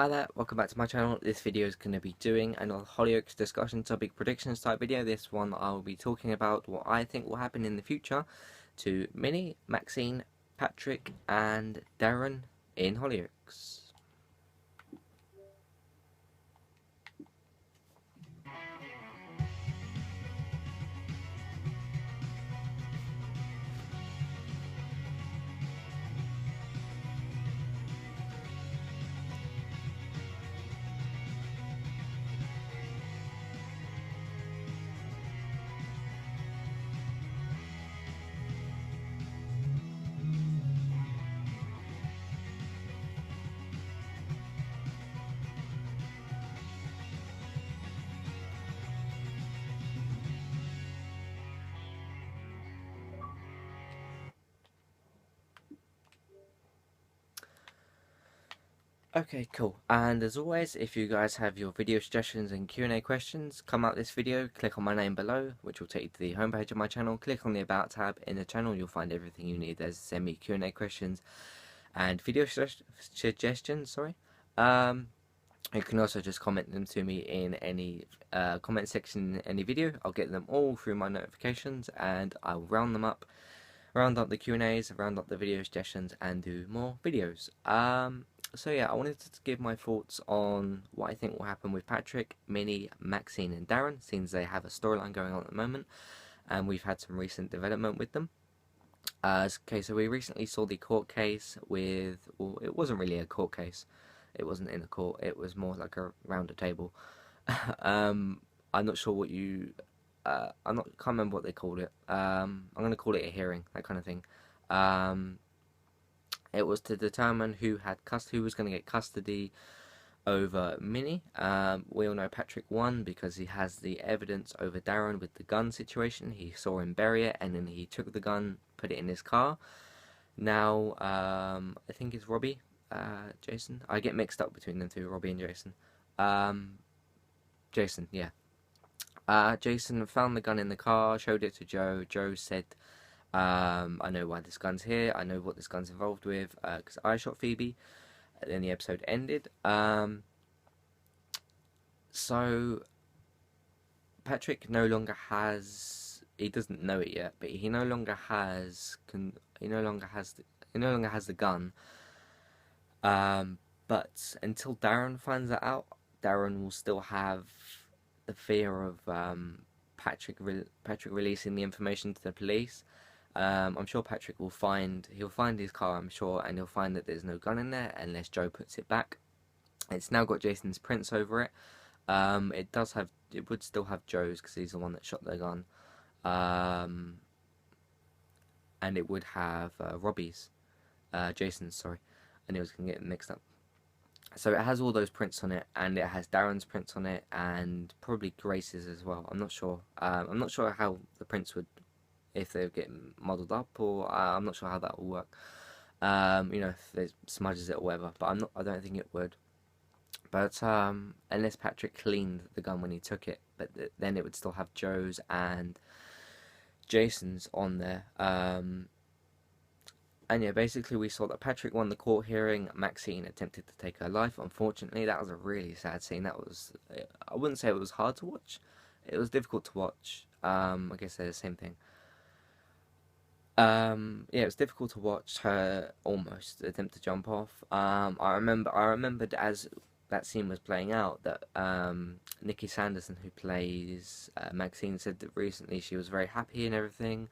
Hi there, welcome back to my channel. This video is going to be doing another Hollyoaks discussion topic predictions type video. This one I will be talking about what I think will happen in the future to Minnie, Maxine, Patrick and Darren in Hollyoaks. Okay, cool. And as always, if you guys have your video suggestions and Q&A questions, come out this video, click on my name below, which will take you to the homepage of my channel. Click on the About tab in the channel, you'll find everything you need. There's send me Q&A questions and video suggestions, sorry. You can also just comment them to me in any comment section in any video. I'll get them all through my notifications and I'll round up the Q&As, round up the video suggestions and do more videos. So yeah, I wanted to give my thoughts on what I think will happen with Patrick, Minnie, Maxine and Darren, since they have a storyline going on at the moment and we've had some recent development with them. Okay, so we recently saw the court case with, well, it wasn't really a court case. It wasn't in a court, it was more like a round a table. I'm not sure what you, can't remember what they called it. I'm going to call it a hearing, that kind of thing. It was to determine who was going to get custody over Minnie. We all know Patrick won because he has the evidence over Darren with the gun situation. He saw him bury it and then he took the gun, put it in his car. Now, I think it's Robbie, Jason. I get mixed up between them two, Robbie and Jason. Jason, yeah. Jason found the gun in the car, showed it to Joe. Joe said, I know why this gun's here, I know what this gun's involved with, because I shot Phoebe. And then the episode ended. So Patrick no longer has, he doesn't know it yet, but he no longer has the gun. But until Darren finds that out, Darren will still have the fear of Patrick releasing the information to the police. I'm sure Patrick he'll find his car, I'm sure, and he'll find that there's no gun in there unless Joe puts it back. It's now got Jason's prints over it. It would still have Joe's because he's the one that shot the gun. And it would have Robbie's, Jason's, sorry. I knew I was going to get mixed up. So it has all those prints on it, and it has Darren's prints on it, and probably Grace's as well. I'm not sure. I'm not sure how the prints would, if they would get modelled up, or I'm not sure how that will work. You know, if it smudges it or whatever, but I don't think it would. But unless Patrick cleaned the gun when he took it, but then it would still have Joe's and Jason's on there. And yeah, basically we saw that Patrick won the court hearing. Maxine attempted to take her life. Unfortunately, that was a really sad scene. That was, I wouldn't say it was hard to watch. It was difficult to watch. I guess they're the same thing. Yeah, it was difficult to watch her almost attempt to jump off. I remembered as that scene was playing out that Nikki Sanderson, who plays Maxine, said that recently she was very happy and everything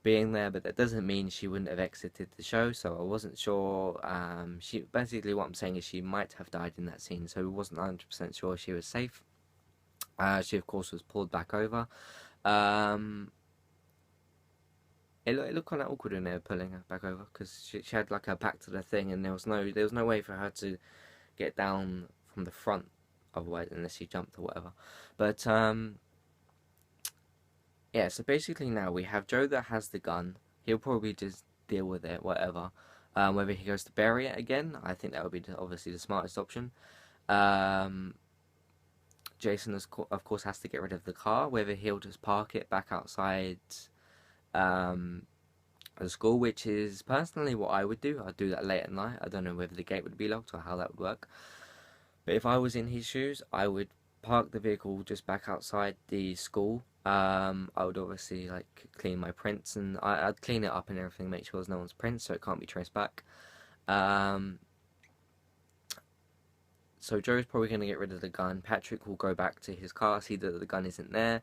being there, but that doesn't mean she wouldn't have exited the show, so I wasn't sure. Basically what I'm saying is she might have died in that scene, so we wasn't 100% sure she was safe. She of course was pulled back over. It looked kind of awkward when they were pulling her back over because she had like her back to the thing, and there was no way for her to get down from the front otherwise, unless she jumped or whatever. But yeah, so basically now we have Joe that has the gun. He'll probably just deal with it, whatever. Whether he goes to bury it again, I think that would be obviously the smartest option. Jason, of course, has to get rid of the car. Whether he'll just park it back outside the school, which is personally what I would do. I'd do that late at night. I don't know whether the gate would be locked or how that would work. But if I was in his shoes, I would park the vehicle just back outside the school. I would obviously like clean my prints, and I'd clean it up and everything, make sure there's no one's prints, so it can't be traced back. Um, so Joe's probably going to get rid of the gun. Patrick will go back to his car, see that the gun isn't there,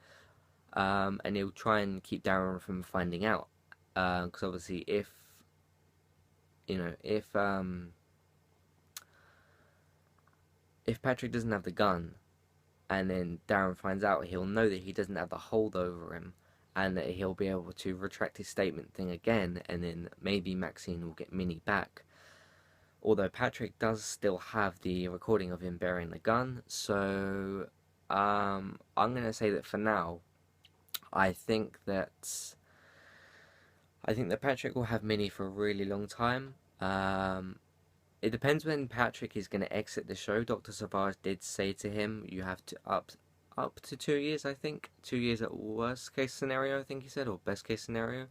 and he'll try and keep Darren from finding out. Because obviously, if you know, if Patrick doesn't have the gun, and then Darren finds out, he'll know that he doesn't have the hold over him, and that he'll be able to retract his statement thing again, and then maybe Maxine will get Minnie back. Although Patrick does still have the recording of him burying the gun, so I'm gonna say that for now, I think that Patrick will have Minnie for a really long time. It depends when Patrick is going to exit the show. Dr. Savage did say to him, you have to up to 2 years, I think. 2 years at worst case scenario, I think he said, or best case scenario.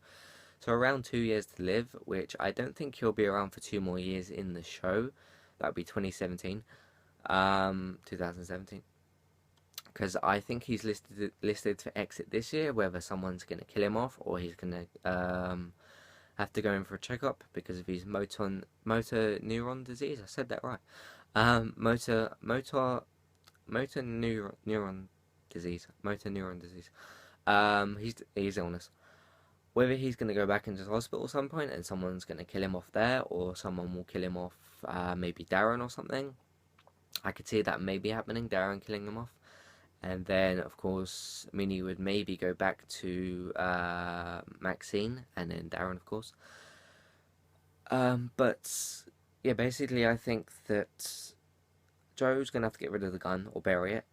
So around 2 years to live, which I don't think he'll be around for 2 more years in the show. That would be 2017. 2017. Because I think he's listed to exit this year, whether someone's going to kill him off or he's going to have to go in for a checkup because of his motor neuron disease. I said that right. Motor neuron disease. Motor neuron disease. His illness. Whether he's going to go back into hospital at some point and someone's going to kill him off there, or someone will kill him off, maybe Darren or something. I could see that maybe happening, Darren killing him off. And then, of course, Minnie would maybe go back to Maxine, and then Darren, of course. But, yeah, basically, I think that Joe's going to have to get rid of the gun or bury it.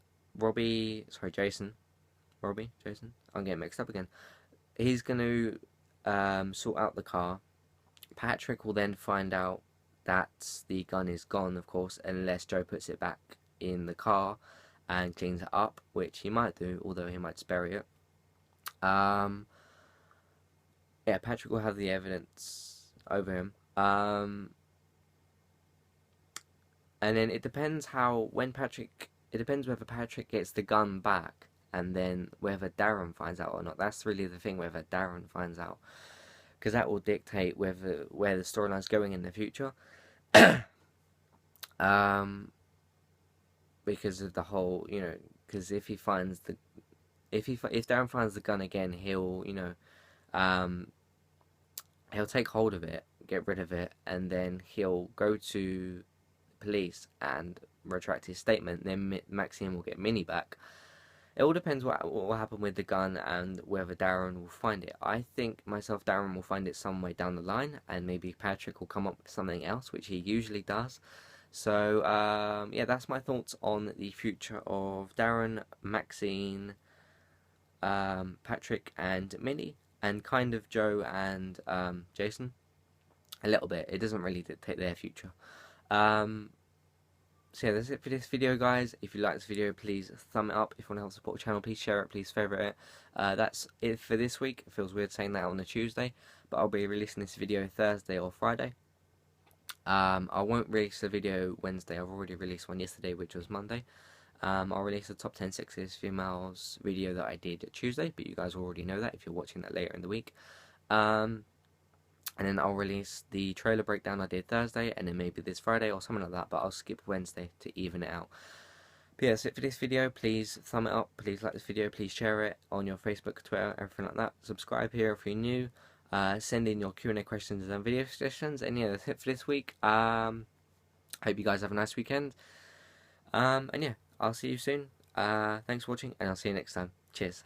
Jason. I'm getting mixed up again. He's going to sort out the car. Patrick will then find out that the gun is gone, of course, unless Joe puts it back in the car and cleans it up, which he might do, although he might just bury it. Yeah, Patrick will have the evidence over him. And then it depends it depends whether Patrick gets the gun back, and then whether Darren finds out or not. That's really the thing, whether Darren finds out, because that will dictate where the storyline's going in the future. Because of the whole, because if Darren finds the gun again, he'll take hold of it, get rid of it, and then he'll go to police and retract his statement. Then Maxine will get Minnie back. It all depends what will happen with the gun and whether Darren will find it. I think Darren will find it some way down the line, and maybe Patrick will come up with something else, which he usually does. So, yeah, that's my thoughts on the future of Darren, Maxine, Patrick, and Minnie, and kind of Joe and Jason. A little bit. It doesn't really dictate their future. So yeah, that's it for this video, guys. If you like this video, please thumb it up. If you want to help support the channel, please share it, please favourite it. That's it for this week. It feels weird saying that on a Tuesday, but I'll be releasing this video Thursday or Friday. I won't release the video Wednesday. I've already released one yesterday, which was Monday. I'll release the top 10 sexiest females video that I did Tuesday, but you guys already know that if you're watching that later in the week. And then I'll release the trailer breakdown I did Thursday, and then maybe this Friday or something like that, but I'll skip Wednesday to even it out. But yeah, that's it for this video. Please thumb it up, please like this video, please share it on your Facebook, Twitter, everything like that. Subscribe here if you're new. Send in your Q&A questions and video suggestions. And yeah, that's it for this week. Hope you guys have a nice weekend. And yeah, I'll see you soon. Thanks for watching, and I'll see you next time. Cheers.